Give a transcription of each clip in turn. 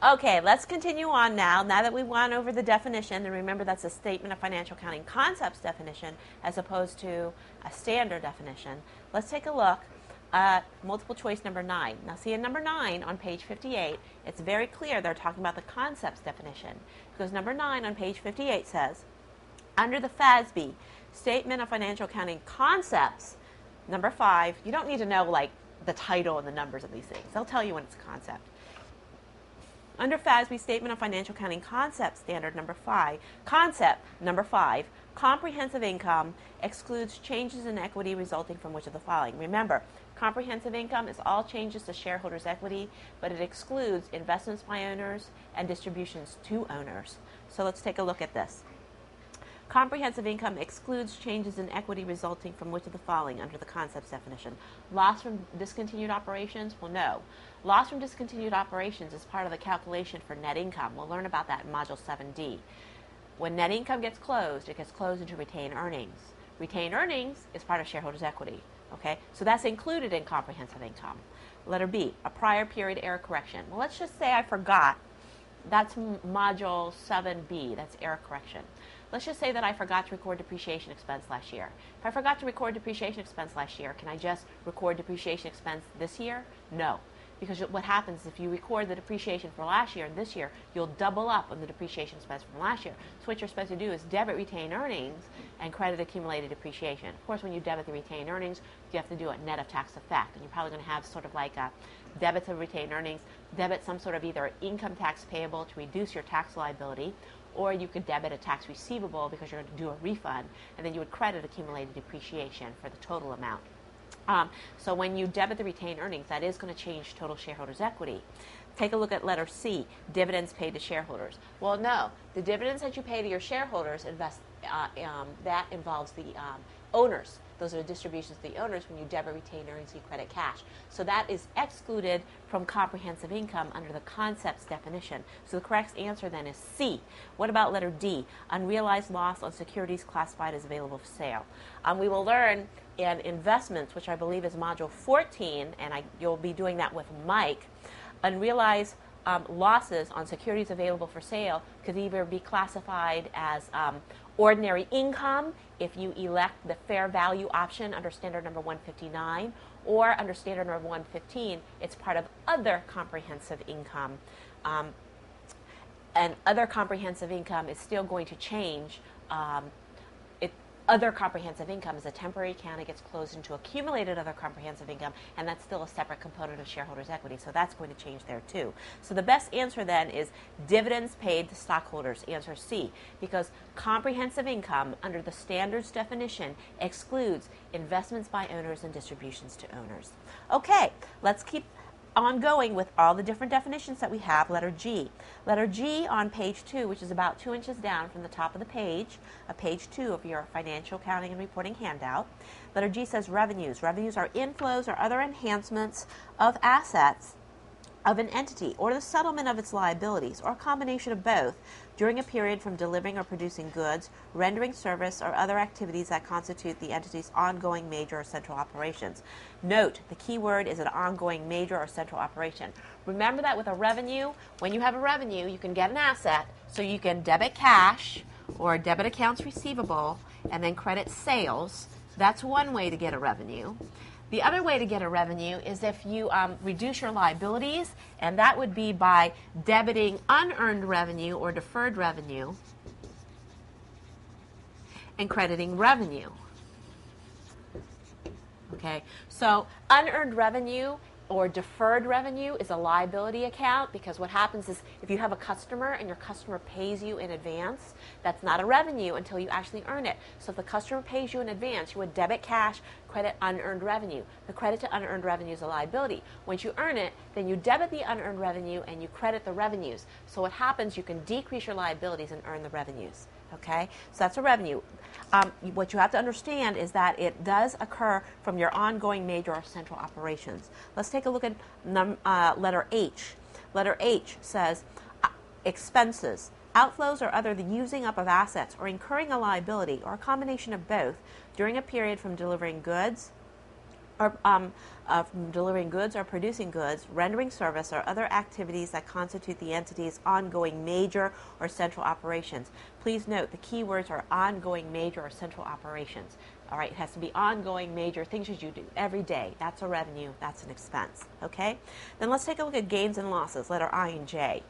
Okay, let's continue on now. Now that we've gone over the definition, and remember that's a statement of financial accounting concepts definition as opposed to a standard definition, let's take a look at multiple choice number 9. Now see in number 9 on page 58, it's very clear they're talking about the concepts definition, because number 9 on page 58 says, under the FASB, statement of financial accounting concepts, number 5, you don't need to know like the title and the numbers of these things. They'll tell you when it's a concept. Under FASB Statement of Financial Accounting Concept Standard number 5, concept number 5, comprehensive income excludes changes in equity resulting from which of the following. Remember, comprehensive income is all changes to shareholders' equity, but it excludes investments by owners and distributions to owners. So let's take a look at this. Comprehensive income excludes changes in equity resulting from which of the following under the concepts definition. Loss from discontinued operations? Well, no. Loss from discontinued operations is part of the calculation for net income. We'll learn about that in Module 7D. When net income gets closed, it gets closed into retained earnings. Retained earnings is part of shareholders' equity. Okay, so that's included in comprehensive income. Letter B, a prior period error correction. Well, let's just say I forgot. That's Module 7B. That's error correction. Let's just say that I forgot to record depreciation expense last year. If I forgot to record depreciation expense last year, can I just record depreciation expense this year? No. Because what happens is if you record the depreciation for last year and this year, you'll double up on the depreciation expense from last year. So what you're supposed to do is debit retained earnings and credit accumulated depreciation. Of course, when you debit the retained earnings, you have to do it net of tax effect. And you're probably going to have sort of like a debit of retained earnings, debit some sort of either income tax payable to reduce your tax liability, or you could debit a tax receivable because you're going to do a refund, and then you would credit accumulated depreciation for the total amount. So when you debit the retained earnings, that is going to change total shareholders' equity. Take a look at letter C, dividends paid to shareholders. Well, no, the dividends that you pay to your shareholders that involves the owners. Those are the distributions to the owners when you debit retained earnings and you credit cash. So that is excluded from comprehensive income under the concepts definition. So the correct answer then is C. What about letter D? Unrealized loss on securities classified as available for sale. We will learn in investments, which I believe is module 14, and you'll be doing that with Mike. Unrealized losses on securities available for sale could either be classified as ordinary income if you elect the fair value option under standard number 159, or under standard number 115, it's part of other comprehensive income. And other comprehensive income is still going to change. Other comprehensive income is a temporary account. It gets closed into accumulated other comprehensive income, and that's still a separate component of shareholders' equity, so that's going to change there too. So the best answer then is dividends paid to stockholders, answer C, because comprehensive income under the standards definition excludes investments by owners and distributions to owners. Okay, let's keep ongoing with all the different definitions that we have. Letter G. Letter G on page 2, which is about 2 inches down from the top of the page, page 2 of your financial accounting and reporting handout. Letter G says revenues. Revenues are inflows or other enhancements of assets of an entity or the settlement of its liabilities, or a combination of both, during a period from delivering or producing goods, rendering service, or other activities that constitute the entity's ongoing major or central operations. Note, the key word is an ongoing major or central operation. Remember that with a revenue, when you have a revenue, you can get an asset, so you can debit cash or debit accounts receivable and then credit sales. That's one way to get a revenue. The other way to get a revenue is if you reduce your liabilities, and that would be by debiting unearned revenue or deferred revenue and crediting revenue. Okay, so unearned revenue or deferred revenue is a liability account, because what happens is if you have a customer and your customer pays you in advance, that's not a revenue until you actually earn it. So if the customer pays you in advance, you would debit cash, credit unearned revenue. The credit to unearned revenue is a liability. Once you earn it, then you debit the unearned revenue and you credit the revenues. So what happens, you can decrease your liabilities and earn the revenues. Okay, so that's a revenue. What you have to understand is that it does occur from your ongoing major or central operations. Let's take a look at letter H. Letter H says expenses. Outflows or other the using up of assets or incurring a liability or a combination of both during a period from delivering goods from delivering goods or producing goods, rendering service, or other activities that constitute the entity's ongoing major or central operations. Please note the key words are ongoing major or central operations. All right, it has to be ongoing major things that you do every day. That's a revenue, that's an expense. Okay? Then let's take a look at gains and losses, letter I and J.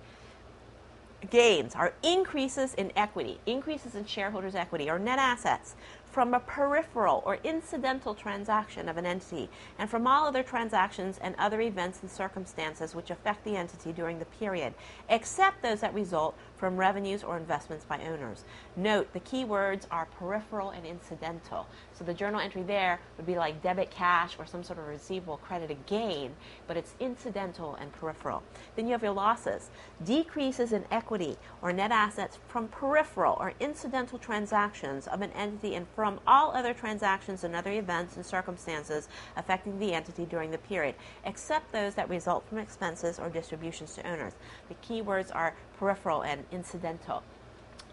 Gains are increases in equity, increases in shareholders' equity or net assets from a peripheral or incidental transaction of an entity and from all other transactions and other events and circumstances which affect the entity during the period, except those that result from revenues or investments by owners. Note, the key words are peripheral and incidental. So the journal entry there would be like debit cash or some sort of receivable credited gain, but it's incidental and peripheral. Then you have your losses. Decreases in equity or net assets from peripheral or incidental transactions of an entity and from all other transactions and other events and circumstances affecting the entity during the period, except those that result from expenses or distributions to owners. The key words are peripheral and incidental.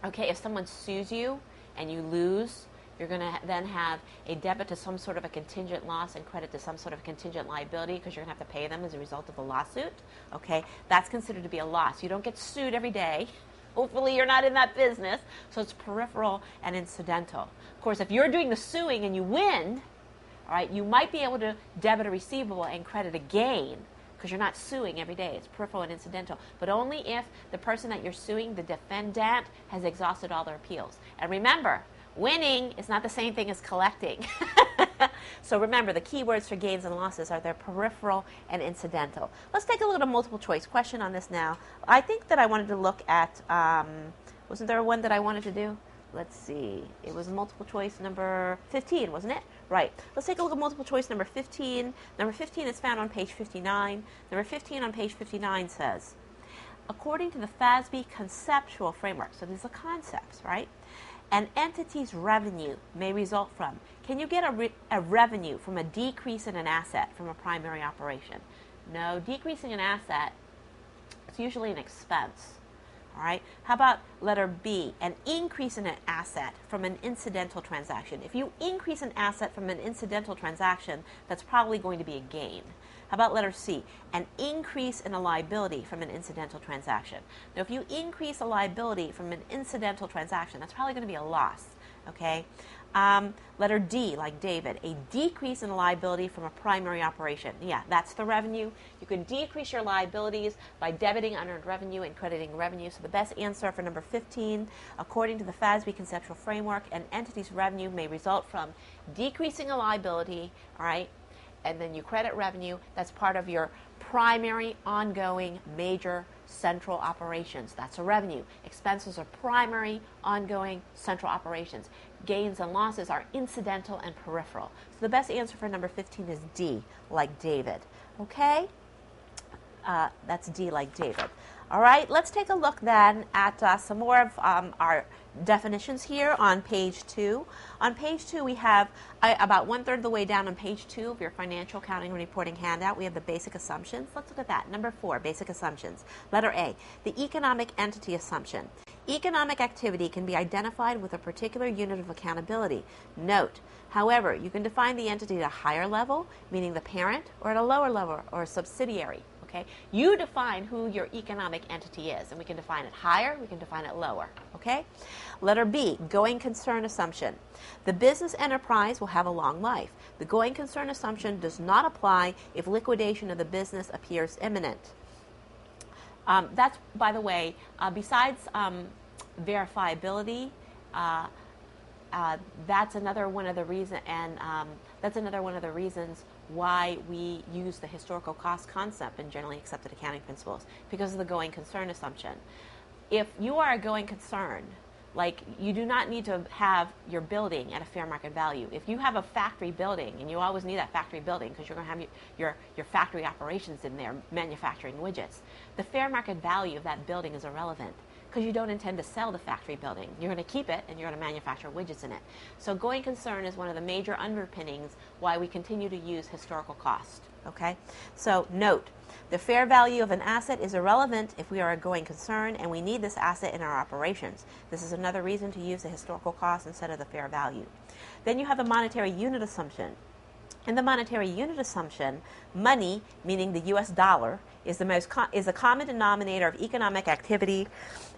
Okay, if someone sues you and you lose, you're going to then have a debit to some sort of a contingent loss and credit to some sort of contingent liability because you're going to have to pay them as a result of a lawsuit. Okay, that's considered to be a loss. You don't get sued every day. Hopefully you're not in that business, so it's peripheral and incidental. Of course, if you're doing the suing and you win, all right, you might be able to debit a receivable and credit a gain because you're not suing every day. It's peripheral and incidental, but only if the person that you're suing, the defendant, has exhausted all their appeals. And remember, winning is not the same thing as collecting. So remember, the key words for gains and losses are their peripheral and incidental. Let's take a look at a multiple choice question on this now. I think that I wanted to look at, wasn't there one that I wanted to do? Let's see. It was multiple choice number 15, wasn't it? Right. Let's take a look at multiple choice number 15. Number 15 is found on page 59. Number 15 on page 59 says, according to the FASB conceptual framework, so these are concepts, right? An entity's revenue may result from. Can you get a revenue from a decrease in an asset from a primary operation? No, decreasing an asset is usually an expense. All right. How about letter B, an increase in an asset from an incidental transaction? If you increase an asset from an incidental transaction, that's probably going to be a gain. How about letter C, an increase in a liability from an incidental transaction? Now, if you increase a liability from an incidental transaction, that's probably going to be a loss, okay? Letter D, like David, a decrease in a liability from a primary operation. Yeah, that's the revenue. You can decrease your liabilities by debiting unearned revenue and crediting revenue. So the best answer for number 15, according to the FASB conceptual framework, an entity's revenue may result from decreasing a liability, all right, and then you credit revenue. That's part of your primary, ongoing, major, central operations. That's a revenue. Expenses are primary, ongoing, central operations. Gains and losses are incidental and peripheral. So the best answer for number 15 is D, like David. Okay? That's D, like David. All right, let's take a look then at some more of our definitions here on page 2. On page 2, we have about 1/3 of the way down on page 2 of your financial accounting and reporting handout, we have the basic assumptions. Let's look at that. Number 4, basic assumptions. Letter A, the economic entity assumption. Economic activity can be identified with a particular unit of accountability. Note, however, you can define the entity at a higher level, meaning the parent, or at a lower level, or a subsidiary. Okay? You define who your economic entity is, and we can define it higher, we can define it lower. Okay? Letter B, going concern assumption. The business enterprise will have a long life. The going concern assumption does not apply if liquidation of the business appears imminent. That's, by the way, besides verifiability, that's another one of the reasons why we use the historical cost concept in generally accepted accounting principles, because of the going concern assumption. If you are a going concern, like, you do not need to have your building at a fair market value. If you have a factory building, and you always need that factory building because you're going to have your factory operations in there manufacturing widgets, the fair market value of that building is irrelevant because you don't intend to sell the factory building. You're going to keep it and you're going to manufacture widgets in it. So going concern is one of the major underpinnings why we continue to use historical cost. Okay? So note, the fair value of an asset is irrelevant if we are a going concern and we need this asset in our operations. This is another reason to use the historical cost instead of the fair value. Then you have the monetary unit assumption. In the monetary unit assumption, money, meaning the U.S. dollar, is a common denominator of economic activity,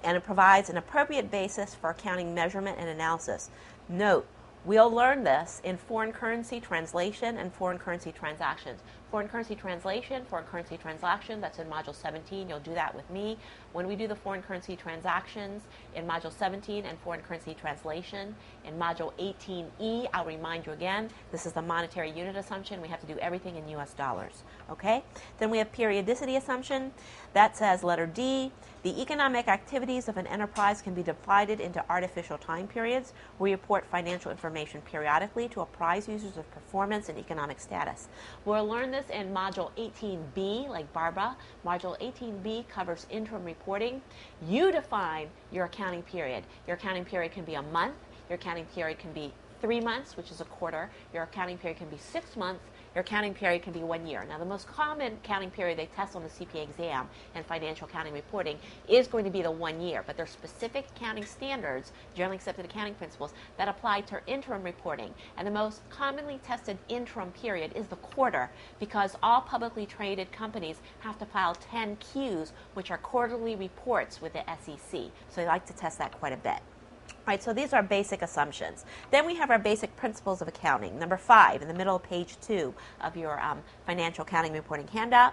and it provides an appropriate basis for accounting measurement and analysis. Note, we'll learn this in foreign currency translation and foreign currency transactions. Foreign currency translation, foreign currency transaction, that's in Module 17. You'll do that with me. When we do the foreign currency transactions in Module 17 and foreign currency translation in Module 18E, I'll remind you again, this is the monetary unit assumption. We have to do everything in U.S. dollars. Okay? Then we have periodicity assumption. That says, letter D, the economic activities of an enterprise can be divided into artificial time periods. We report financial information periodically to apprise users of performance and economic status. We'll learn this in Module 18B, like Barbara. Module 18B covers interim reporting. You define your accounting period. Your accounting period can be a month. Your accounting period can be 3 months, which is a quarter. Your accounting period can be 6 months. Your accounting period can be 1 year. Now, the most common accounting period they test on the CPA exam and financial accounting reporting is going to be the 1 year, but there are specific accounting standards, generally accepted accounting principles, that apply to interim reporting. And the most commonly tested interim period is the quarter, because all publicly traded companies have to file 10Qs, which are quarterly reports with the SEC. So they like to test that quite a bit. All right, so these are basic assumptions. Then we have our basic principles of accounting. Number 5, in the middle of page 2 of your financial accounting reporting handout.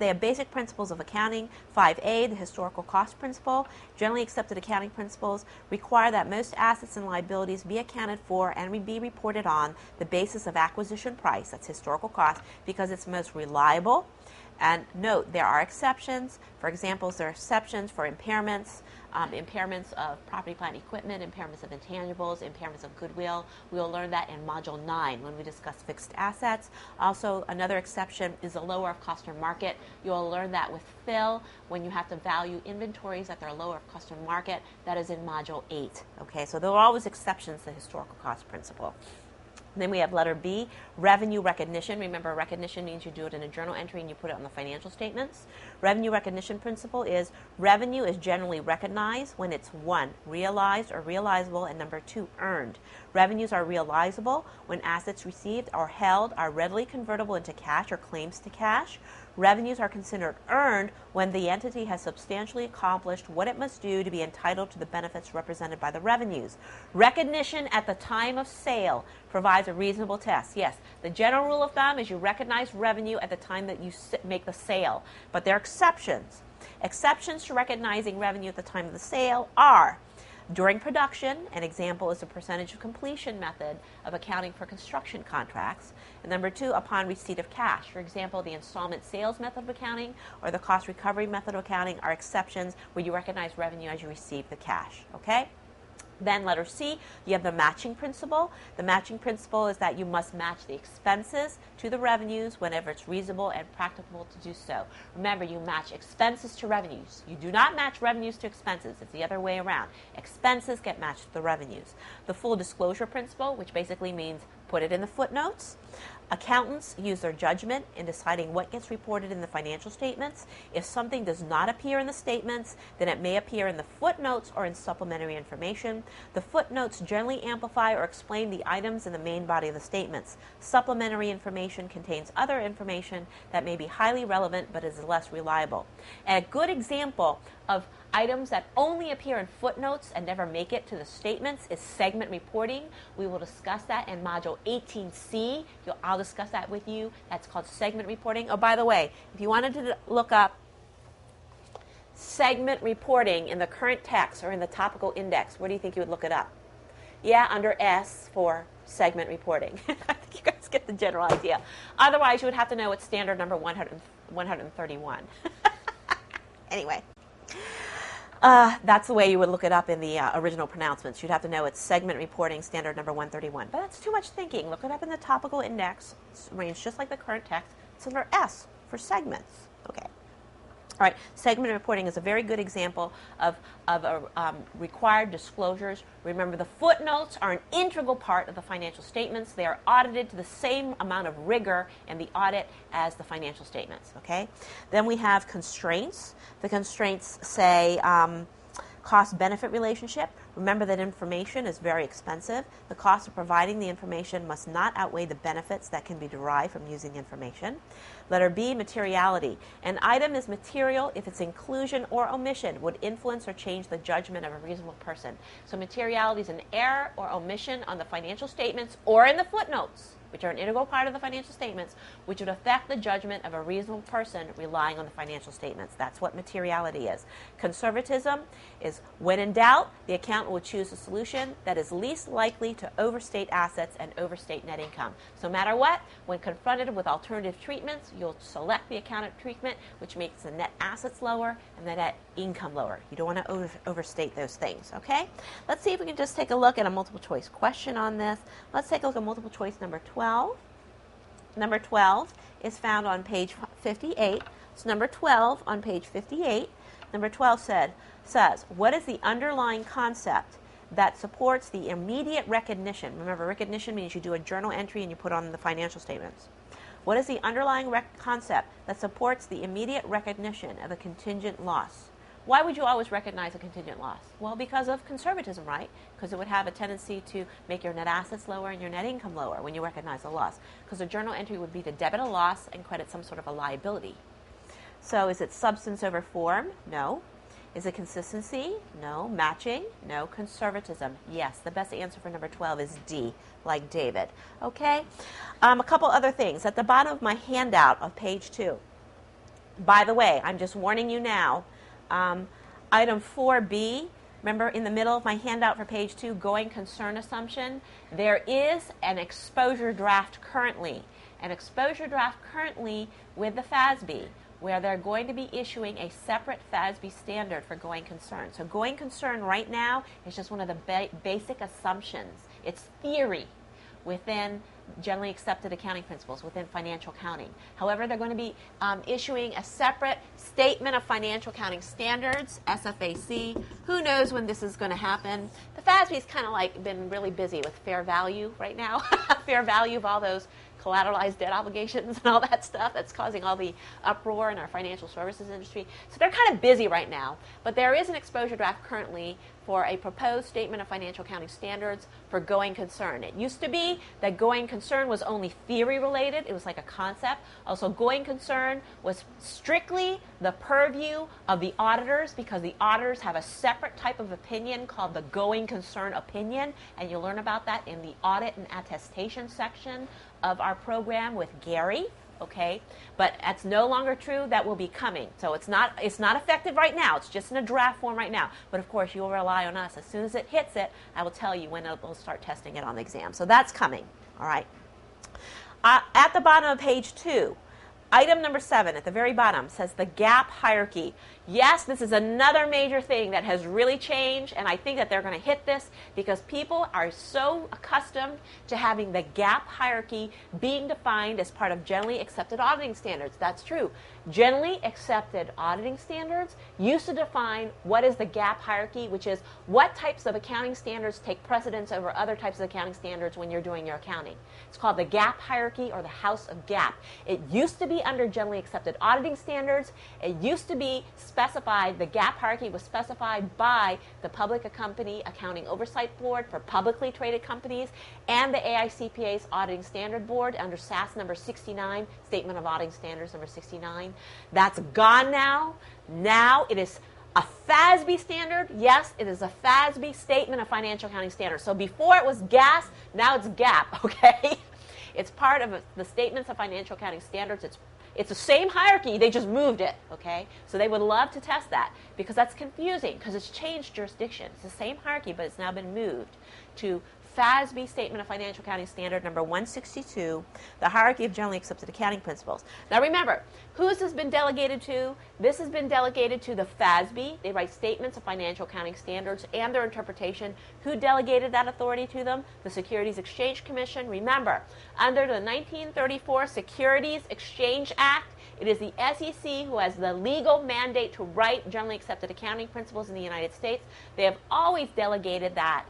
They have basic principles of accounting. 5A, the historical cost principle. Generally accepted accounting principles require that most assets and liabilities be accounted for and be reported on the basis of acquisition price, that's historical cost, because it's most reliable. And note, there are exceptions. For example, there are exceptions for impairments, impairments of property, plant, and equipment, impairments of intangibles, impairments of goodwill. We will learn that in Module 9 when we discuss fixed assets. Also, another exception is the lower of cost or market. You will learn that with Phil when you have to value inventories at their lower of cost or market. That is in Module 8. Okay, so there are always exceptions to the historical cost principle. Then we have letter B, revenue recognition. Remember, recognition means you do it in a journal entry and you put it on the financial statements. Revenue recognition principle is revenue is generally recognized when it's 1, realized or realizable, and number 2, earned. Revenues are realizable when assets received or held are readily convertible into cash or claims to cash. Revenues are considered earned when the entity has substantially accomplished what it must do to be entitled to the benefits represented by the revenues. Recognition at the time of sale provides a reasonable test. Yes, the general rule of thumb is you recognize revenue at the time that you make the sale, but there are exceptions. Exceptions to recognizing revenue at the time of the sale are during production. An example is the percentage of completion method of accounting for construction contracts. And number 2, upon receipt of cash. For example, the installment sales method of accounting or the cost recovery method of accounting are exceptions where you recognize revenue as you receive the cash. Okay? Then letter C, you have the matching principle. The matching principle is that you must match the expenses to the revenues whenever it's reasonable and practicable to do so. Remember, you match expenses to revenues. You do not match revenues to expenses. It's the other way around. Expenses get matched to the revenues. The full disclosure principle, which basically means put it in the footnotes. Accountants use their judgment in deciding what gets reported in the financial statements. If something does not appear in the statements, then it may appear in the footnotes or in supplementary information. The footnotes generally amplify or explain the items in the main body of the statements. Supplementary information contains other information that may be highly relevant but is less reliable. And a good example of items that only appear in footnotes and never make it to the statements is segment reporting. We will discuss that in Module 18C. I'll discuss that with you. That's called segment reporting. Oh, by the way, if you wanted to look up segment reporting in the current text or in the topical index, where do you think you would look it up? Yeah, under S for segment reporting. I think you guys get the general idea. Otherwise, you would have to know it's standard number 131. Anyway. That's the way you would look it up in the original pronouncements. You'd have to know it's segment reporting standard number 131. But that's too much thinking. Look it up in the topical index. It's arranged just like the current text. It's under S for segments. Okay. All right. Segment reporting is a very good example of required disclosures. Remember, the footnotes are an integral part of the financial statements. They are audited to the same amount of rigor in the audit as the financial statements. Okay. Then we have constraints. The constraints say Cost-benefit relationship. Remember that information is very expensive. The cost of providing the information must not outweigh the benefits that can be derived from using the information. Letter B, materiality. An item is material if its inclusion or omission would influence or change the judgment of a reasonable person. So materiality is an error or omission on the financial statements or in the footnotes, which are an integral part of the financial statements, which would affect the judgment of a reasonable person relying on the financial statements. That's what materiality is. Conservatism is when in doubt, the accountant will choose a solution that is least likely to overstate assets and overstate net income. So no matter what, when confronted with alternative treatments, you'll select the accountant treatment, which makes the net assets lower and the net income lower. You don't want to overstate those things, okay? Let's see if we can just take a look at a multiple choice question on this. Let's take a look at multiple choice number 12. Number 12 is found on page 58. So number 12 on page 58. Number 12 says, what is the underlying concept that supports the immediate recognition? Remember, recognition means you do a journal entry and you put on the financial statements. What is the underlying concept that supports the immediate recognition of a contingent loss? Why would you always recognize a contingent loss? Well, because of conservatism, right? Because it would have a tendency to make your net assets lower and your net income lower when you recognize a loss. Because a journal entry would be to debit a loss and credit some sort of a liability. So is it substance over form? No. Is it consistency? No. Matching? No. Conservatism? Yes. The best answer for number 12 is D, like David. Okay? A couple other things. At the bottom of my handout of page 2, by the way, I'm just warning you now, item 4B, remember in the middle of my handout for page 2, going concern assumption, there is an exposure draft currently. An exposure draft currently with the FASB, where they're going to be issuing a separate FASB standard for going concern. So going concern right now is just one of the basic assumptions. It's theory within generally accepted accounting principles, within financial accounting. However, they're going to be issuing a separate statement of financial accounting standards, SFAC. Who knows when this is going to happen? The FASB has kind of like been really busy with fair value right now, fair value of all those collateralized debt obligations and all that stuff that's causing all the uproar in our financial services industry. So they're kind of busy right now. But there is an exposure draft currently for a proposed statement of financial accounting standards for going concern. It used to be that going concern was only theory related. It was like a concept. Also, going concern was strictly the purview of the auditors because the auditors have a separate type of opinion called the going concern opinion, and you'll learn about that in the audit and attestation section of our program with Gary. Okay, but that's no longer true. That will be coming. So it's not effective right now. It's just in a draft form right now. But of course, you'll rely on us. As soon as it hits it, I will tell you when we'll start testing it on the exam. So that's coming. All right. At the bottom of page 2, item number 7 at the very bottom says the gap hierarchy. Yes, this is another major thing that has really changed, and I think that they're going to hit this because people are so accustomed to having the gap hierarchy being defined as part of generally accepted auditing standards. That's true. Generally accepted auditing standards used to define what is the gap hierarchy, which is what types of accounting standards take precedence over other types of accounting standards when you're doing your accounting. It's called the gap hierarchy or the house of gap. It used to be under generally accepted auditing standards. It used to be specified, the gap hierarchy was specified by the Public Company Accounting Oversight Board for publicly traded companies and the AICPA's Auditing Standard Board under SAS number 69, Statement of Auditing Standards number 69. That's gone now. Now it is a FASB standard. Yes, it is a FASB Statement of Financial Accounting Standards. So before it was GAS, now it's GAP, okay? It's part of the Statements of Financial Accounting Standards. It's the same hierarchy, they just moved it, okay? So they would love to test that because that's confusing because it's changed jurisdiction. It's the same hierarchy, but it's now been moved to FASB Statement of Financial Accounting Standard number 162, the hierarchy of generally accepted accounting principles. Now remember, who has this been delegated to? This has been delegated to the FASB. They write statements of financial accounting standards and their interpretation. Who delegated that authority to them? The Securities Exchange Commission. Remember, under the 1934 Securities Exchange Act, it is the SEC who has the legal mandate to write generally accepted accounting principles in the United States. They have always delegated that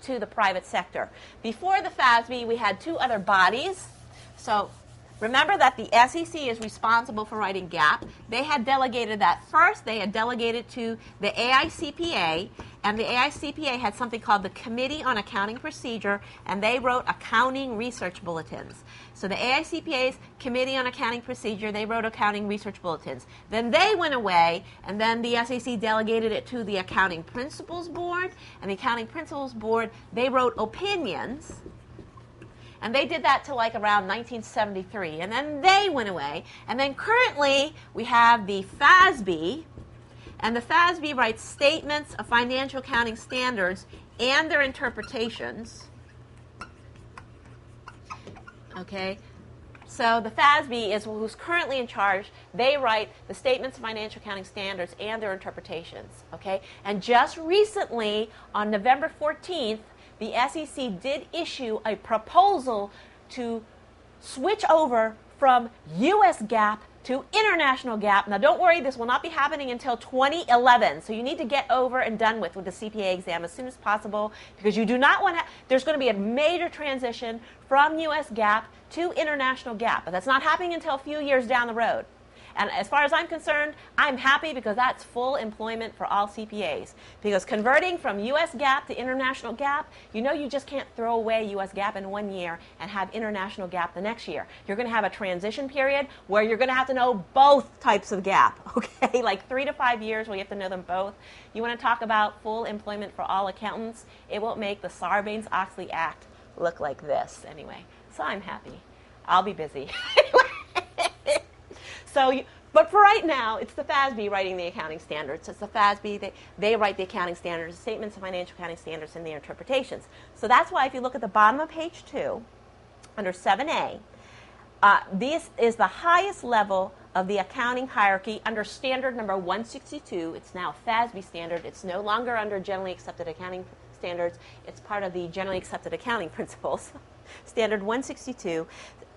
to the private sector. Before the FASB, we had two other bodies. So Remember that the SEC is responsible for writing GAAP. They had delegated that first. They had delegated to the AICPA, and the AICPA had something called the Committee on Accounting Procedure, and they wrote accounting research bulletins. So the AICPA's Committee on Accounting Procedure, they wrote accounting research bulletins. Then they went away, and then the SEC delegated it to the Accounting Principles Board, and the Accounting Principles Board, they wrote opinions. And they did that till like around 1973. And then they went away. And then currently we have the FASB. And the FASB writes statements of financial accounting standards and their interpretations. Okay? So the FASB is who's currently in charge. They write the statements of financial accounting standards and their interpretations. Okay? And just recently, on November 14th, the SEC did issue a proposal to switch over from U.S. GAAP to international GAAP. Now, don't worry, this will not be happening until 2011. So you need to get over and done with the CPA exam as soon as possible, because you do not want to. There's going to be a major transition from U.S. GAAP to international GAAP, but that's not happening until a few years down the road. And as far as I'm concerned, I'm happy because that's full employment for all CPAs. Because converting from U.S. GAAP to international GAAP, you know you just can't throw away U.S. GAAP in 1 year and have international GAAP the next year. You're going to have a transition period where you're going to have to know both types of GAAP, okay? Like 3 to 5 years where you have to know them both. You want to talk about full employment for all accountants? It won't make the Sarbanes-Oxley Act look like this anyway. So I'm happy. I'll be busy. But for right now, it's the FASB writing the accounting standards. It's the FASB, they write the accounting standards, the statements of financial accounting standards, and their interpretations. So that's why if you look at the bottom of page 2, under 7A, this is the highest level of the accounting hierarchy under standard number 162. It's now a FASB standard. It's no longer under generally accepted accounting standards. It's part of the generally accepted accounting principles. Standard 162.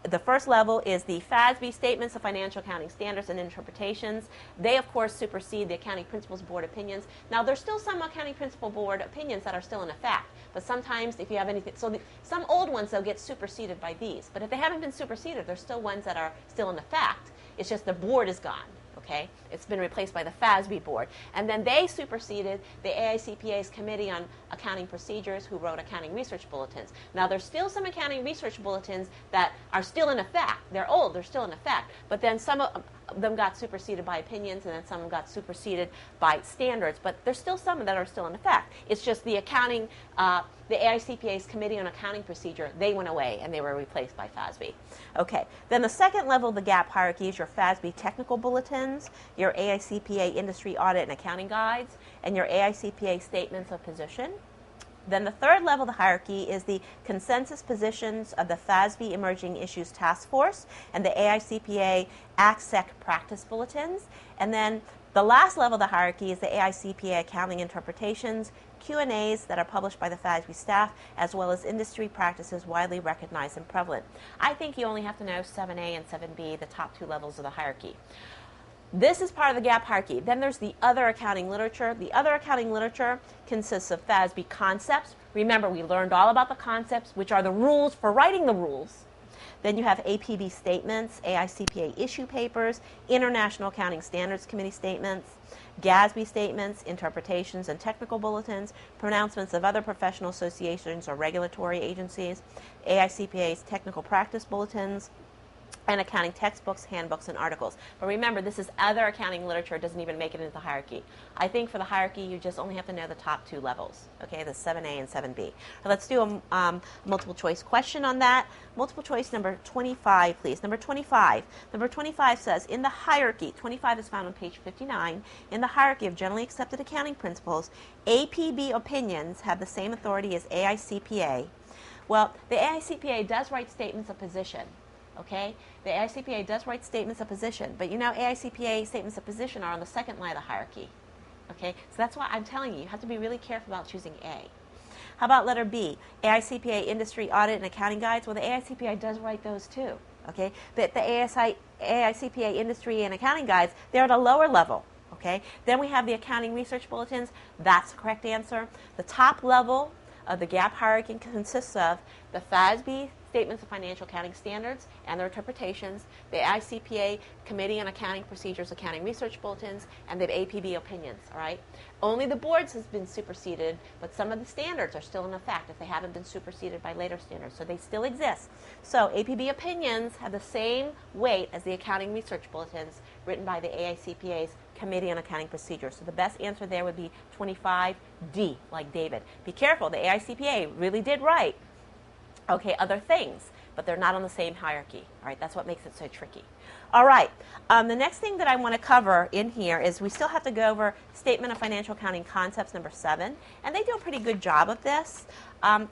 The first level is the FASB Statements of Financial Accounting Standards and Interpretations. They, of course, supersede the Accounting Principles Board opinions. Now, there's still some Accounting Principle Board opinions that are still in effect, but sometimes if you have anything, some old ones, they'll get superseded by these. But if they haven't been superseded, there's still ones that are still in effect. It's just the board is gone. Okay? It's been replaced by the FASB board. And then they superseded the AICPA's Committee on Accounting Procedures, who wrote accounting research bulletins. Now, there's still some accounting research bulletins that are still in effect. They're old, they're still in effect. But then some of them got superseded by opinions, and then some of them got superseded by standards. But there's still some that are still in effect. It's just the accounting, the AICPA's Committee on Accounting Procedure, they went away, and they were replaced by FASB. Okay. Then the second level of the GAAP hierarchy is your FASB technical bulletins, your AICPA industry audit and accounting guides, and your AICPA statements of position. Then the third level of the hierarchy is the consensus positions of the FASB Emerging Issues Task Force and the AICPA ACSEC practice bulletins. And then the last level of the hierarchy is the AICPA accounting interpretations, Q&As that are published by the FASB staff, as well as industry practices widely recognized and prevalent. I think you only have to know 7A and 7B, the top two levels of the hierarchy. This is part of the GAAP hierarchy. Then there's the other accounting literature. The other accounting literature consists of FASB concepts. Remember, we learned all about the concepts, which are the rules for writing the rules. Then you have APB statements, AICPA issue papers, International Accounting Standards Committee statements, GASB statements, interpretations and technical bulletins, pronouncements of other professional associations or regulatory agencies, AICPA's technical practice bulletins, and accounting textbooks, handbooks, and articles. But remember, this is other accounting literature. It doesn't even make it into the hierarchy. I think for the hierarchy, you just only have to know the top two levels, okay, the 7A and 7B. Now, let's do a multiple choice question on that. Multiple choice number 25, please. Number 25. Number 25 says, in the hierarchy, 25 is found on page 59, in the hierarchy of generally accepted accounting principles, APB opinions have the same authority as AICPA. Well, the AICPA does write statements of position. Okay? The AICPA does write statements of position, but you know AICPA statements of position are on the second line of the hierarchy. Okay? So that's why I'm telling you, you have to be really careful about choosing A. How about letter B? AICPA industry audit and accounting guides. Well, the AICPA does write those too. Okay? But the AICPA industry and accounting guides, they're at a lower level. Okay? Then we have the accounting research bulletins. That's the correct answer. The top level of the GAAP hierarchy consists of the FASB Statements of Financial Accounting Standards and their interpretations, the ICPA Committee on Accounting Procedures Accounting Research Bulletins, and the APB opinions, all right? Only the boards has been superseded, but some of the standards are still in effect if they haven't been superseded by later standards, so they still exist. So APB opinions have the same weight as the accounting research bulletins written by the AICPA's Committee on Accounting Procedures. So the best answer there would be 25D, like David. Be careful, the AICPA really did write, okay, other things, but they're not on the same hierarchy. All right, that's what makes it so tricky. All right, the next thing that I want to cover in here is we still have to go over Statement of Financial Accounting Concepts number 7, and they do a pretty good job of this.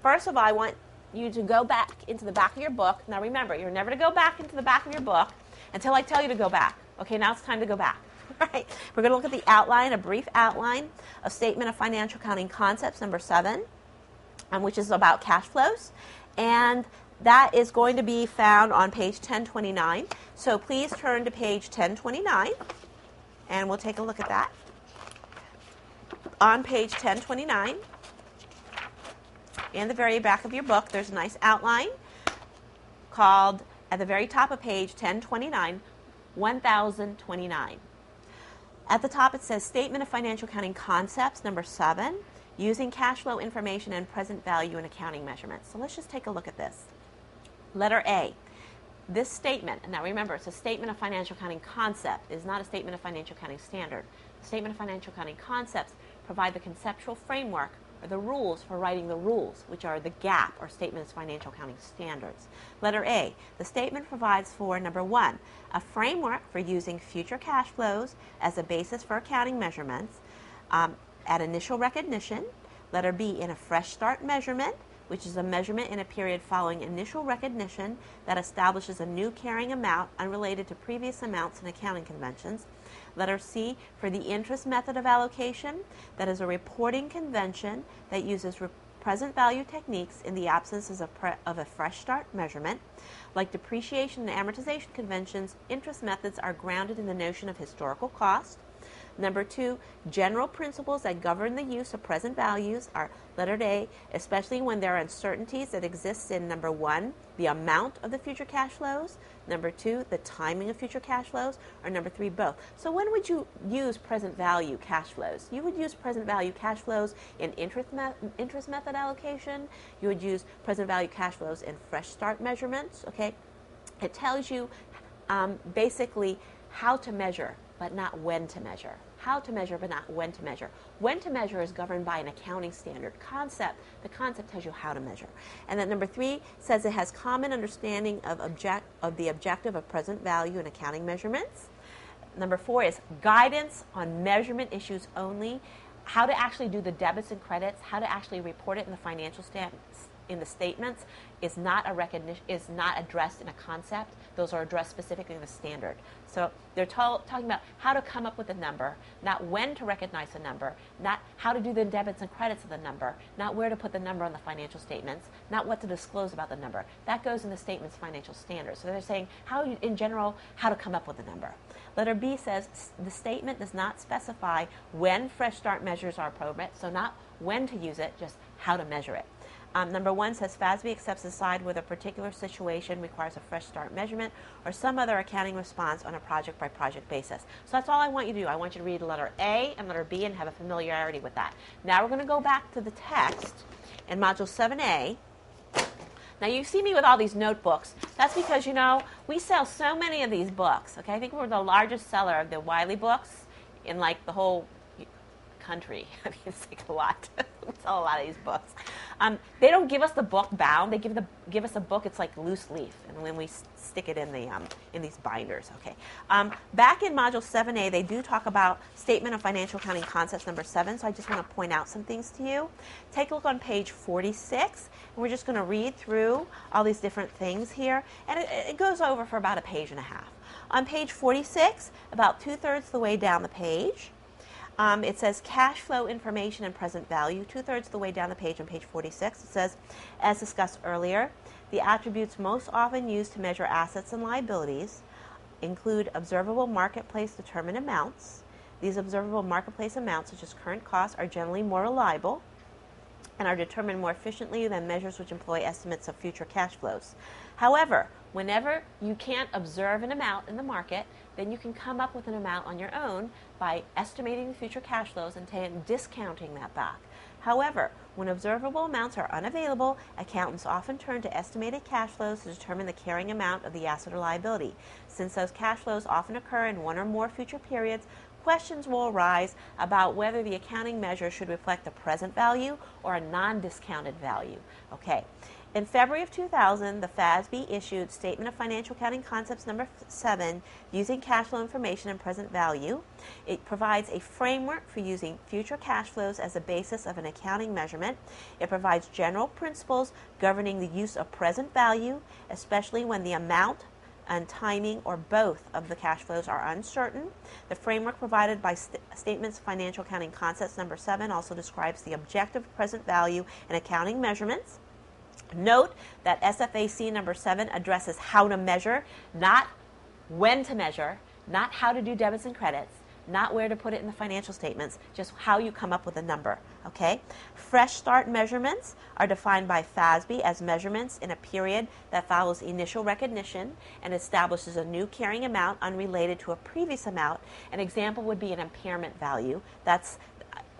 First of all, I want you to go back into the back of your book. Now remember, you're never to go back into the back of your book until I tell you to go back. Okay, now it's time to go back. All right, we're going to look at the outline, a brief outline of Statement of Financial Accounting Concepts number 7, which is about cash flows. And that is going to be found on page 1029. So please turn to page 1029, and we'll take a look at that. On page 1029, in the very back of your book, there's a nice outline called, at the very top of page 1029, 1029. At the top it says Statement of Financial Accounting Concepts number 7, using cash flow information and present value in accounting measurements. So let's just take a look at this. Letter A. This statement, and now remember, it's a Statement of Financial Accounting Concept. It is not a Statement of Financial Accounting Standard. The Statement of Financial Accounting Concepts provide the conceptual framework or the rules for writing the rules, which are the GAAP, or Statement of Financial Accounting Standards. Letter A. The statement provides for, number 1, a framework for using future cash flows as a basis for accounting measurements at initial recognition. Letter B, in a fresh start measurement, which is a measurement in a period following initial recognition that establishes a new carrying amount unrelated to previous amounts and accounting conventions. Letter C, for the interest method of allocation, that is a reporting convention that uses present value techniques in the absence of a fresh start measurement. Like depreciation and amortization conventions, interest methods are grounded in the notion of historical cost. Number 2, general principles that govern the use of present values are letter A, especially when there are uncertainties that exist in number 1, the amount of the future cash flows, number 2, the timing of future cash flows, or number 3, both. So when would you use present value cash flows? You would use present value cash flows in interest method allocation. You would use present value cash flows in fresh start measurements. Okay, it tells you basically how to measure, but not when to measure. How to measure, but not when to measure. When to measure is governed by an accounting standard concept. The concept tells you how to measure. And then number 3 says it has common understanding of the objective of present value in accounting measurements. Number 4 is guidance on measurement issues only. How to actually do the debits and credits, how to actually report it in the financial statements is not addressed in a concept. Those are addressed specifically in the standard. So they're talking about how to come up with a number, not when to recognize a number, not how to do the debits and credits of the number, not where to put the number on the financial statements, not what to disclose about the number. That goes in the statement's financial standards. So they're saying in general, how to come up with a number. Letter B says the statement does not specify when fresh start measures are appropriate, so not when to use it, just how to measure it. Number 1 says FASB accepts the side where a particular situation requires a fresh start measurement or some other accounting response on a project-by-project basis. So that's all I want you to do. I want you to read letter A and letter B and have a familiarity with that. Now we're going to go back to the text in Module 7a. Now you see me with all these notebooks. That's because, we sell so many of these books. Okay, I think we're the largest seller of the Wiley books in like the whole country. I mean, it's like a lot. We sell a lot of these books. They don't give us the book bound. They give us a book. It's like loose leaf, and when we stick it in these binders. Okay. Back in Module 7a, they do talk about Statement of Financial Accounting Concepts number 7. So I just want to point out some things to you. Take a look on page 46, and we're just going to read through all these different things here, and it goes over for about a page and a half. On page 46, about 2/3 the way down the page. It says cash flow information and present value. 2/3 of the way down the page on page 46, it says, as discussed earlier, the attributes most often used to measure assets and liabilities include observable marketplace determined amounts. These observable marketplace amounts, such as current costs, are generally more reliable. and are determined more efficiently than measures which employ estimates of future cash flows. However, whenever you can't observe an amount in the market, then you can come up with an amount on your own by estimating the future cash flows and discounting that back. However, when observable amounts are unavailable, accountants often turn to estimated cash flows to determine the carrying amount of the asset or liability. Since those cash flows often occur in one or more future periods, questions will arise about whether the accounting measure should reflect the present value or a non-discounted value. Okay. In February of 2000, the FASB issued Statement of Financial Accounting Concepts number 7, using cash flow information and present value. It provides a framework for using future cash flows as a basis of an accounting measurement. It provides general principles governing the use of present value, especially when the amount and timing or both of the cash flows are uncertain. The framework provided by Statements of Financial Accounting Concepts number 7 also describes the objective present value in accounting measurements. Note that SFAC number 7 addresses how to measure, not when to measure, not how to do debits and credits, not where to put it in the financial statements, just how you come up with a number, okay? Fresh start measurements are defined by FASB as measurements in a period that follows initial recognition and establishes a new carrying amount unrelated to a previous amount. An example would be an impairment value. That's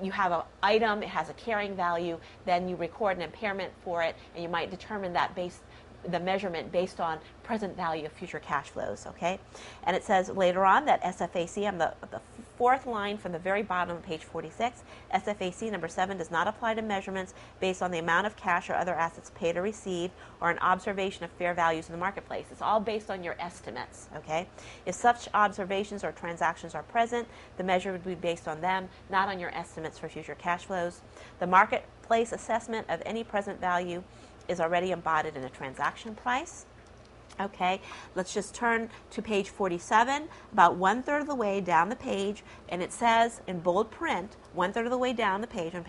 you have an item, it has a carrying value, then you record an impairment for it, and you might determine that the measurement based on present value of future cash flows, okay? And it says later on that SFAC, on the fourth line from the very bottom of page 46, SFAC number 7 does not apply to measurements based on the amount of cash or other assets paid or received or an observation of fair values in the marketplace. It's all based on your estimates, okay? If such observations or transactions are present, the measure would be based on them, not on your estimates for future cash flows. The marketplace assessment of any present value is already embodied in a transaction price. Okay, let's just turn to page 47, about 1/3 of the way down the page, and it says in bold print, 1/3 of the way down the page on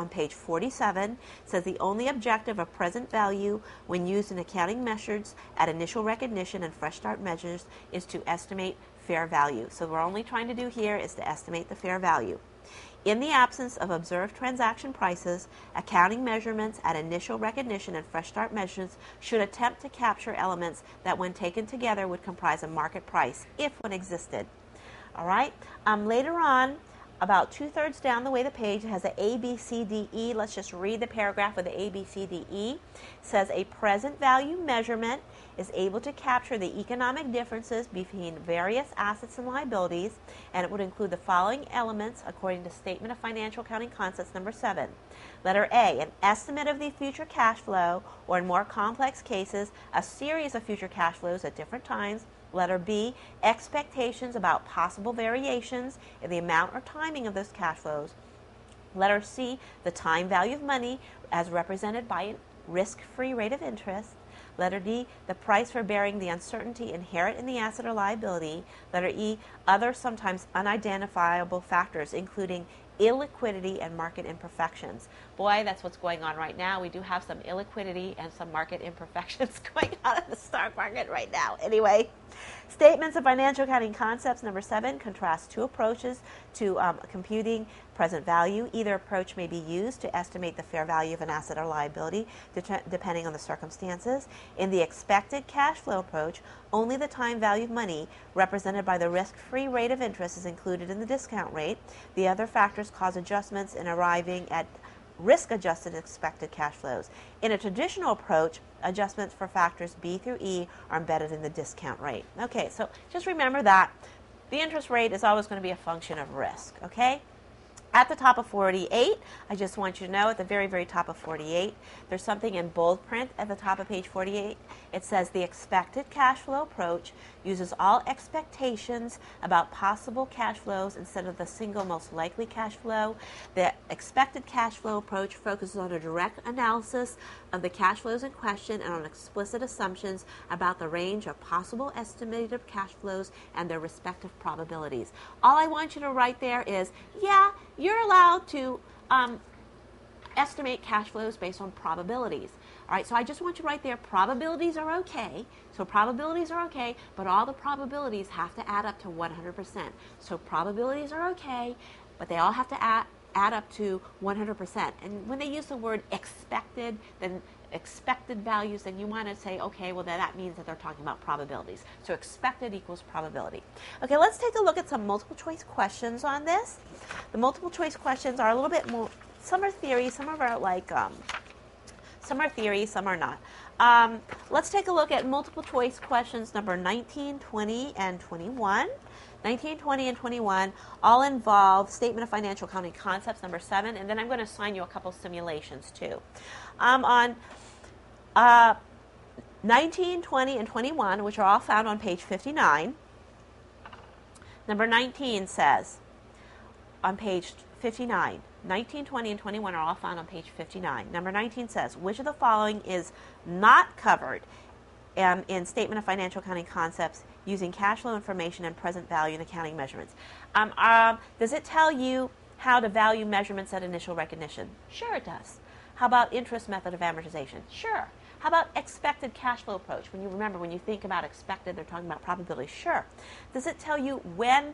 page 47, says the only objective of present value when used in accounting measures at initial recognition and fresh start measures is to estimate fair value. So what we're only trying to do here is to estimate the fair value. In the absence of observed transaction prices, accounting measurements at initial recognition and fresh start measurements should attempt to capture elements that when taken together would comprise a market price, if one existed. All right. Later on, about 2/3 down the way the page, it has a A, B, C, D, E. Let's just read the paragraph with the A, B, C, D, E. It says a present value measurement is able to capture the economic differences between various assets and liabilities, and it would include the following elements according to Statement of Financial Accounting Concepts number 7. Letter A, an estimate of the future cash flow, or in more complex cases, a series of future cash flows at different times. Letter B, expectations about possible variations in the amount or timing of those cash flows. Letter C, the time value of money as represented by a risk-free rate of interest. Letter D, the price for bearing the uncertainty inherent in the asset or liability. Letter E, other sometimes unidentifiable factors, including illiquidity and market imperfections. Boy, that's what's going on right now. We do have some illiquidity and some market imperfections going on in the stock market right now. Anyway, Statements of Financial Accounting Concepts number 7 contrasts two approaches to computing present value. Either approach may be used to estimate the fair value of an asset or liability, depending on the circumstances. In the expected cash flow approach, only the time value of money, represented by the risk-free rate of interest, is included in the discount rate. The other factors cause adjustments in arriving at risk-adjusted expected cash flows. In a traditional approach, adjustments for factors B through E are embedded in the discount rate. Okay, so just remember that the interest rate is always going to be a function of risk, okay? At the top of 48, I just want you to know at the very, very top of 48, there's something in bold print at the top of page 48. It says the expected cash flow approach uses all expectations about possible cash flows instead of the single most likely cash flow. The expected cash flow approach focuses on a direct analysis of the cash flows in question and on explicit assumptions about the range of possible estimated cash flows and their respective probabilities. All I want you to write there is, yeah, you're allowed to estimate cash flows based on probabilities. All right, so I just want you to write there, probabilities are okay. So probabilities are okay, but all the probabilities have to add up to 100%. So probabilities are okay, but they all have to add up to 100%. And when they use the word expected, then expected values, then you want to say, okay, well, then that means that they're talking about probabilities. So expected equals probability. Okay, let's take a look at some multiple choice questions on this. The multiple choice questions are a little bit more, some are theory, some are like, some are theory, some are not. Let's take a look at multiple choice questions number 19, 20, and 21. 19, 20, and 21 all involve statement of financial accounting concepts number 7, and then I'm going to assign you a couple simulations too. On 19, 20, and 21, which are all found on page 59, number 19 says on page 59, 19, 20, and 21 are all found on page 59. Number 19 says, which of the following is not covered in Statement of Financial Accounting Concepts using cash flow information and present value and accounting measurements? Does it tell you how to value measurements at initial recognition? Sure it does. How about interest method of amortization? Sure. How about expected cash flow approach? When you think about expected, they're talking about probability. Sure. Does it tell you when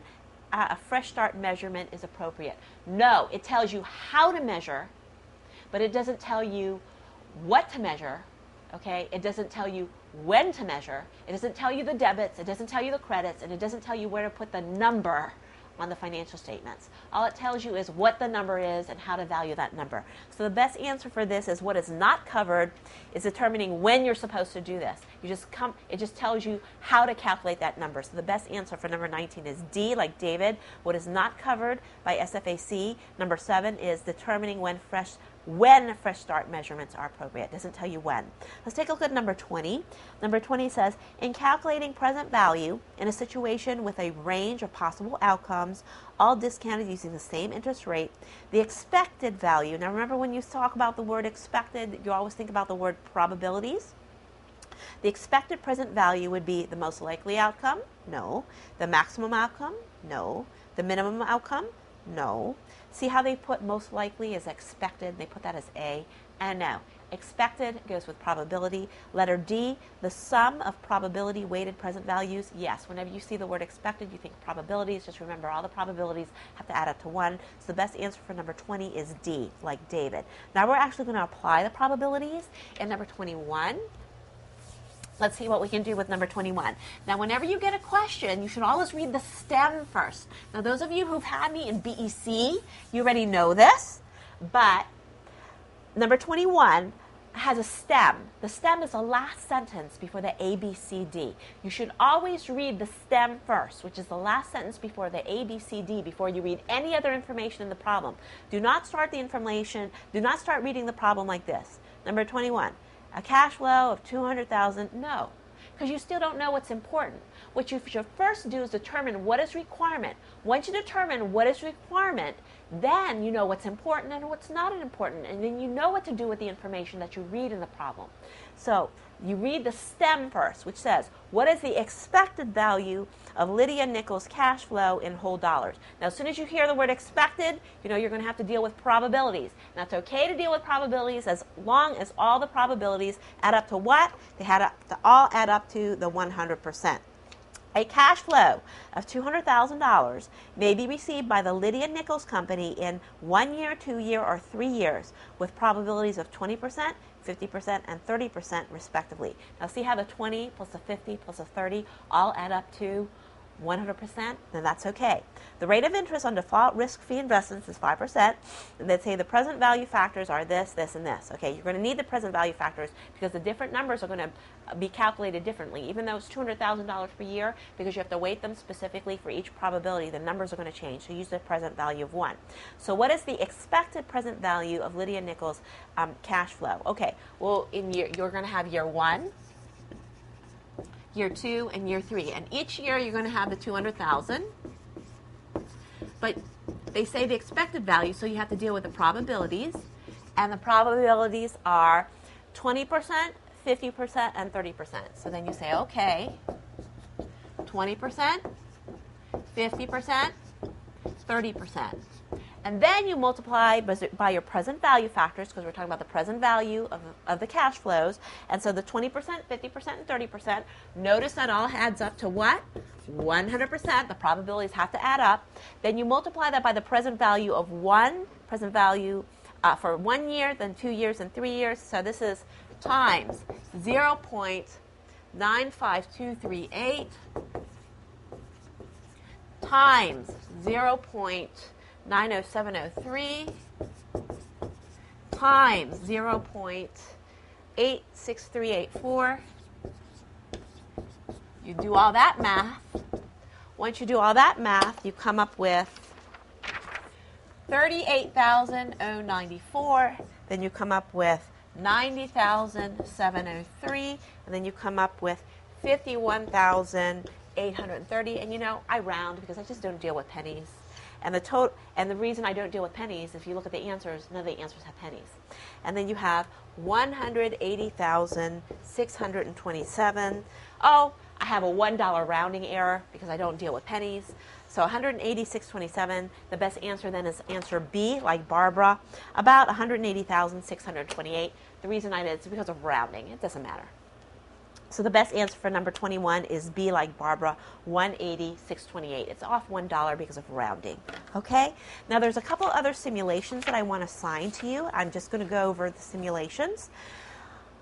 a fresh start measurement is appropriate? No, it tells you how to measure, but it doesn't tell you what to measure, okay? It doesn't tell you when to measure. It doesn't tell you the debits, it doesn't tell you the credits, and it doesn't tell you where to put the number on the financial statements. All it tells you is what the number is and how to value that number. So the best answer for this is what is not covered is determining when you're supposed to do this. It just tells you how to calculate that number. So the best answer for number 19 is D, like David. What is not covered by SFAC. Number 7 is determining when fresh start measurements are appropriate. It doesn't tell you when. Let's take a look at number 20. Number 20 says, in calculating present value in a situation with a range of possible outcomes, all discounted using the same interest rate, the expected value. Now remember, when you talk about the word expected, you always think about the word probabilities. The expected present value would be the most likely outcome? No. The maximum outcome? No. The minimum outcome? No. See how they put most likely as expected? They put that as A. And no. Expected goes with probability. Letter D, the sum of probability weighted present values. Yes, whenever you see the word expected, you think probabilities. Just remember, all the probabilities have to add up to 1. So the best answer for number 20 is D, like David. Now we're actually going to apply the probabilities in number 21. Let's see what we can do with number 21. Now, whenever you get a question, you should always read the stem first. Now, those of you who've had me in BEC, you already know this, but number 21 has a stem. The stem is the last sentence before the A, B, C, D. You should always read the stem first, which is the last sentence before the A, B, C, D, before you read any other information in the problem. Do not start reading the problem like this. Number 21. A cash flow of $200,000? No, because you still don't know what's important. What you should first do is determine what is requirement. Once you determine what is requirement, then you know what's important and what's not important, and then you know what to do with the information that you read in the problem. So you read the stem first, which says, what is the expected value of Lydia Nichols' cash flow in whole dollars? Now, as soon as you hear the word expected, you know you're going to have to deal with probabilities. Now, it's okay to deal with probabilities as long as all the probabilities add up to what? They all add up to the 100%. A cash flow of $200,000 may be received by the Lydia Nichols Company in 1 year, 2 year, or 3 years with probabilities of 20%, 50%, and 30% respectively. Now see how the 20 plus the 50 plus the 30 all add up to 100%? Then that's okay. The rate of interest on default risk-free investments is 5%. And they say the present value factors are this, this, and this. Okay, you're going to need the present value factors because the different numbers are going to be calculated differently. Even though it's $200,000 per year, because you have to weight them specifically for each probability, the numbers are going to change. So use the present value of 1. So what is the expected present value of Lydia Nichols' cash flow? Okay, well, you're going to have year 1, year 2, and year 3. And each year you're going to have the $200,000. But they say the expected value, so you have to deal with the probabilities. And the probabilities are 20%, 50%, and 30%. So then you say, okay, 20%, 50%, 30%. And then you multiply by your present value factors, because we're talking about the present value of the cash flows. And so the 20%, 50%, and 30%, notice that all adds up to what? 100%, the probabilities have to add up. Then you multiply that by the present value of 1, present value for 1 year, then 2 years, and 3 years. So this is times 0.95238 times 0.90703 times 0.86384. You do all that math. Once you do all that math, you come up with 38,094. Then you come up with 90,703. And then you come up with 51,830. And you know, I round because I just don't deal with pennies. And the total, and the reason I don't deal with pennies, if you look at the answers, none of the answers have pennies. And then you have 180,627. Oh, I have a $1 rounding error because I don't deal with pennies. So 186.27. The best answer then is answer B, like Barbara, about 180,628. The reason I did is because of rounding. It doesn't matter. So the best answer for number 21 is B, like Barbara, 180,628. It's off $1 because of rounding. Okay? Now there's a couple other simulations that I want to assign to you. I'm just going to go over the simulations.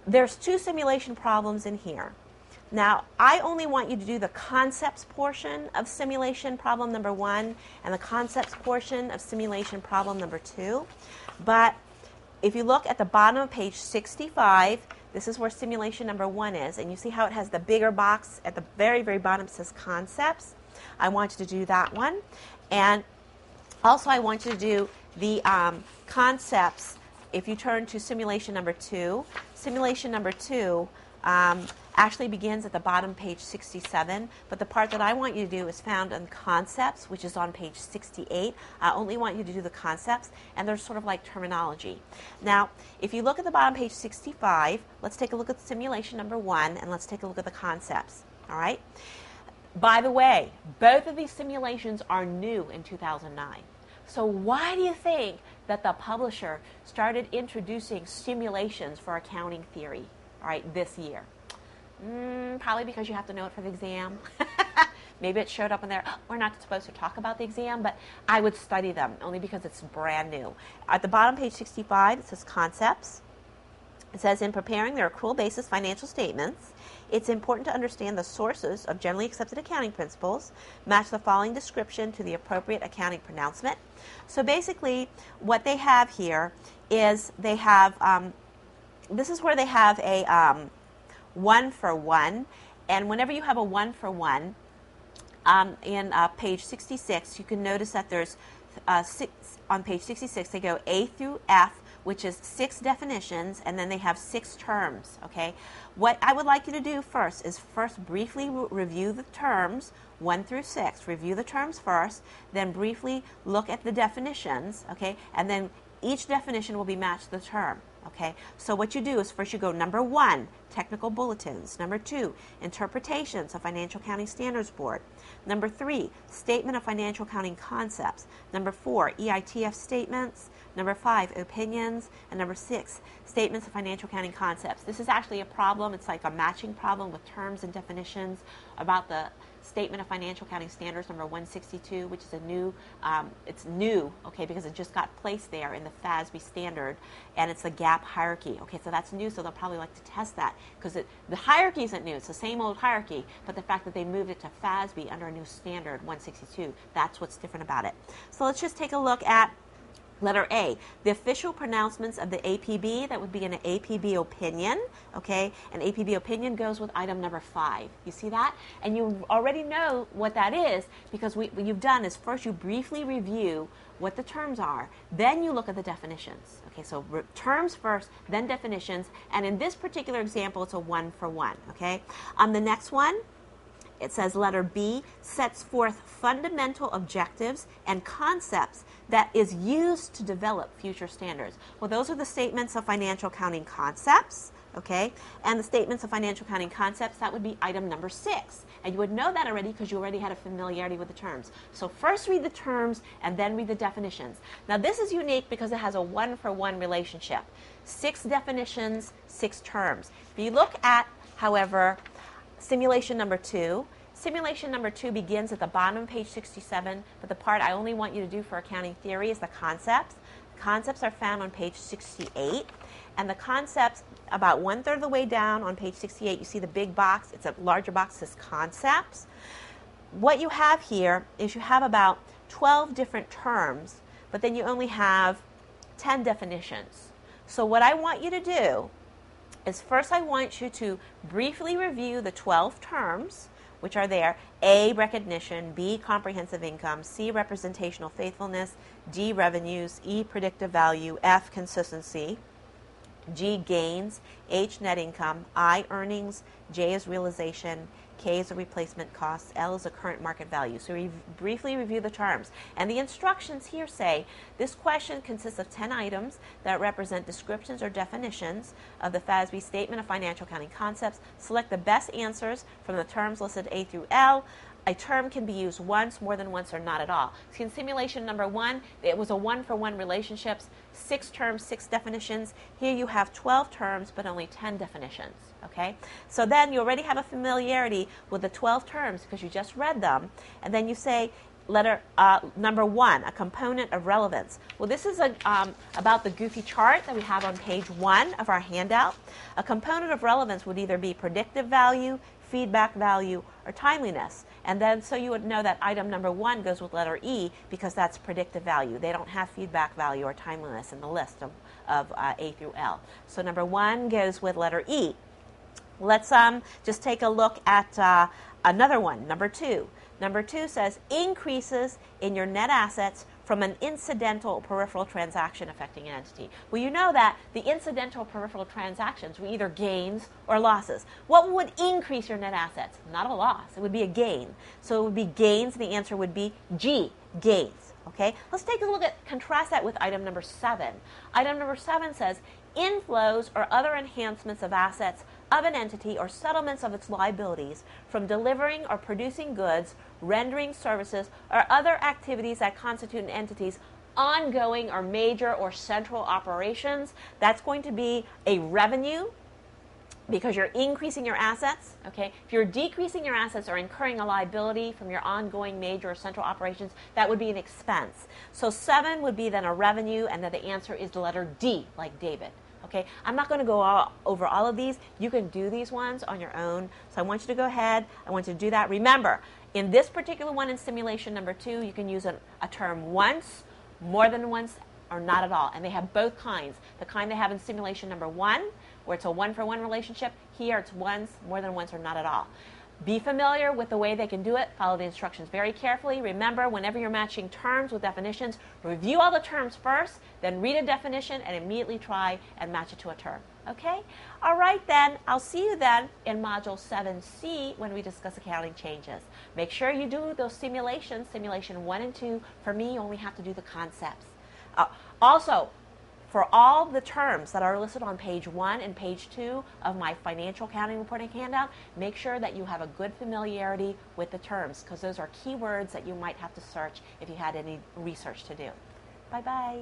There's 2 simulation problems in here. Now, I only want you to do the concepts portion of simulation problem number 1 and the concepts portion of simulation problem number 2. But if you look at the bottom of page 65, this is where simulation number 1 is, and you see how it has the bigger box at the very, very bottom says concepts. I want you to do that one. And also I want you to do the concepts. If you turn to simulation number 2, simulation number 2 actually begins at the bottom page 67, but the part that I want you to do is found in concepts, which is on page 68. I only want you to do the concepts, and they're sort of like terminology. Now, if you look at the bottom page 65, let's take a look at simulation number 1, and let's take a look at the concepts. All right? By the way, both of these simulations are new in 2009. So why do you think that the publisher started introducing simulations for accounting theory, all right, this year? Probably because you have to know it for the exam. Maybe it showed up in there. Oh, we're not supposed to talk about the exam, but I would study them only because it's brand new. At the bottom, page 65, it says concepts. It says, in preparing their accrual basis financial statements, it's important to understand the sources of generally accepted accounting principles, match the following description to the appropriate accounting pronouncement. So basically, what they have here is they have, this is where they have a 1 for 1, and whenever you have a 1 for 1, in page 66, you can notice that there's on page 66, they go A through F, which is 6 definitions, and then they have 6 terms, okay? What I would like you to do first is briefly review the terms, 1 through 6. Review the terms first, then briefly look at the definitions, okay? And then each definition will be matched to the term. Okay, so what you do is first you go number 1, technical bulletins. Number 2, interpretations of Financial Accounting Standards Board. Number 3, statement of financial accounting concepts. Number 4, EITF statements. Number 5, opinions. And number 6, statements of financial accounting concepts. This is actually a problem. It's like a matching problem with terms and definitions about the Statement of Financial Accounting Standards number 162, which is a new, it's new, okay, because it just got placed there in the FASB standard, and it's a gap hierarchy. Okay, so that's new, so they'll probably like to test that, because the hierarchy isn't new. It's the same old hierarchy, but the fact that they moved it to FASB under a new standard, 162, that's what's different about it. So let's just take a look at letter A, the official pronouncements of the APB. That would be an APB opinion, okay? An APB opinion goes with item number 5. You see that? And you already know what that is, because what you've done is first you briefly review what the terms are, then you look at the definitions. Okay, so terms first, then definitions, and in this particular example, it's a 1 for 1, okay? On the next one, it says letter B sets forth fundamental objectives and concepts that is used to develop future standards. Well, those are the statements of financial accounting concepts, okay? And the statements of financial accounting concepts, that would be item number 6. And you would know that already because you already had a familiarity with the terms. So first read the terms and then read the definitions. Now this is unique because it has a 1 for 1 relationship. 6 definitions, 6 terms. If you look at, however, simulation number 2, Simulation number 2 begins at the bottom of page 67, but the part I only want you to do for accounting theory is the concepts. The concepts are found on page 68, and the concepts, about 1/3 of the way down on page 68, you see the big box. It's a larger box that says concepts. What you have here is you have about 12 different terms, but then you only have 10 definitions. So what I want you to do is first I want you to briefly review the 12 terms, which are there: A, recognition; B, comprehensive income; C, representational faithfulness; D, revenues; E, predictive value; F, consistency; G, gains; H, net income; I, earnings; J is realization; K is a replacement cost; L is a current market value. So we briefly review the terms. And the instructions here say, this question consists of 10 items that represent descriptions or definitions of the FASB Statement of Financial Accounting Concepts. Select the best answers from the terms listed A through L. A term can be used once, more than once, or not at all. So in simulation number 1, it was a 1-for-1 relationships, 6 terms, 6 definitions. Here you have 12 terms, but only 10 definitions. Okay? So then you already have a familiarity with the 12 terms because you just read them. And then you say, number 1, a component of relevance. Well, this is about the goofy chart that we have on page 1 of our handout. A component of relevance would either be predictive value, feedback value, or timeliness. And then so you would know that item number 1 goes with letter E because that's predictive value. They don't have feedback value or timeliness in the list of A through L. So number 1 goes with letter E. Let's just take a look at another one, number 2. Number 2 says increases in your net assets from an incidental peripheral transaction affecting an entity. Well, you know that the incidental peripheral transactions were either gains or losses. What would increase your net assets? Not a loss. It would be a gain. So it would be gains. The answer would be G, gains. Okay? Let's take a look at, contrast that with item number 7. Item number 7 says inflows or other enhancements of assets of an entity or settlements of its liabilities from delivering or producing goods, rendering services, or other activities that constitute an entity's ongoing or major or central operations. That's going to be a revenue because you're increasing your assets. Okay? If you're decreasing your assets or incurring a liability from your ongoing major or central operations, that would be an expense. So 7 would be then a revenue, and then the answer is the letter D, like David. Okay, I'm not going to go over all of these. You can do these ones on your own. So I want you to go ahead. I want you to do that. Remember, in this particular one in simulation number 2, you can use a term once, more than once, or not at all. And they have both kinds. The kind they have in simulation number 1, where it's a 1-for-1 relationship. Here it's once, more than once, or not at all. Be familiar with the way they can do it. Follow the instructions very carefully. Remember, whenever you're matching terms with definitions, review all the terms first, then read a definition and immediately try and match it to a term. Okay? All right then. I'll see you then in Module 7C when we discuss accounting changes. Make sure you do those simulations, simulation 1 and 2. For me, you only have to do the concepts. Also, for all the terms that are listed on page 1 and page 2 of my financial accounting reporting handout, make sure that you have a good familiarity with the terms because those are keywords that you might have to search if you had any research to do. Bye-bye.